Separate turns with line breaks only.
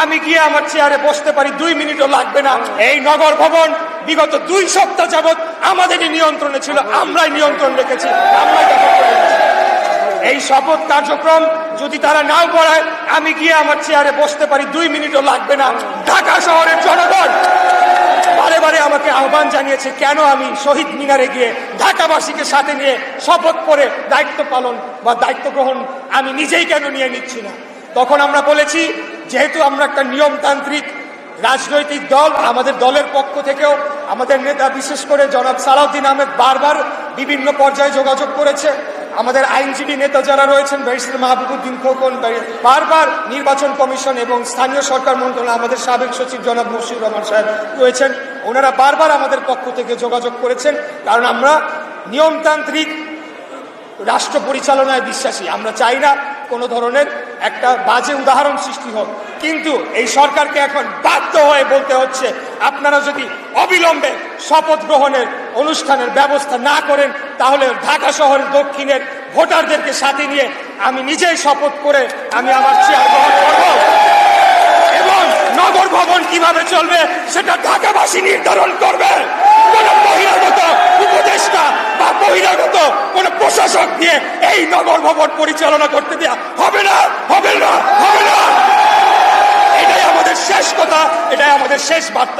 আমি গিয়ে আমার চেয়ারে বসতে পারি, 2 মিনিটও লাগবে না। এই নগর ভবন বিগত 2 সপ্তাহ যাবৎ আমাদেরই নিয়ন্ত্রণে ছিল, আমরাই নিয়ন্ত্রণ রেখেছি, আমরাই দখল করে রেখেছি। এই শপথ কার্যক্রম যদি তারা নাও করায়, আমি গিয়ে আমার চেয়ারে বসতে পারি, 2 মিনিটও লাগবে না। ঢাকা শহরের জনগণ বারে বারে আমাকে আহ্বান জানিয়েছে, কেন আমি শহীদ মিনারে গিয়ে ঢাকাবাসীকে সাথে নিয়ে শপথ করে দায়িত্ব পালন বা দায়িত্ব গ্রহণ আমি নিজেই কেন নিয়ে নিচ্ছি না। তখন আমরা বলেছি, যেহেতু আমরা একটা নিয়মতান্ত্রিক রাজনৈতিক দল, আমাদের দলের পক্ষ থেকেও আমাদের নেতা বিশেষ করে জনাব সালাউদ্দিন আহমেদ বারবার বিভিন্ন পর্যায়ে যোগাযোগ করেছে। আমাদের আইনজীবী নেতা যারা রয়েছেন, ব্যারিস্টার মাহবুবুদ্দিন খোকন বারবার নির্বাচন কমিশন এবং স্থানীয় সরকার মন্ত্রণালয়, আমাদের সাবেক সচিব জনাব মুশফিকুর রহমান সাহেব রয়েছেন, ওনারা বারবার আমাদের পক্ষ থেকে যোগাযোগ করেছেন। কারণ আমরা নিয়মতান্ত্রিক রাষ্ট্র পরিচালনায় বিশ্বাসী, আমরা চাই না কোনো ধরনের একটা বাজে উদাহরণ সৃষ্টি হোক। কিন্তু এই সরকারকে এখন বাধ্য হয়ে বলতে হচ্ছে, আপনারা যদি অবিলম্বে শপথ গ্রহণের অনুষ্ঠানের ব্যবস্থা না করেন, তাহলে ঢাকা শহরের দক্ষিণের ভোটারদেরকে সাথে নিয়ে আমি নিজেই শপথ করে আমি আমার চেয়ার গ্রহণ করব এবং নগর ভবন কিভাবে চলবে সেটা ঢাকাবাসী নির্ধারণ করবে। কোন বহিরাগত উপদেষ্টা বা বহিরাগত কোন প্রশাসক দিয়ে এই নগর ভবন পরিচালনা করতে দেয়া হবে না, হবে না, হবে না। এটাই আমাদের শেষ কথা, এটাই আমাদের শেষ বার্তা।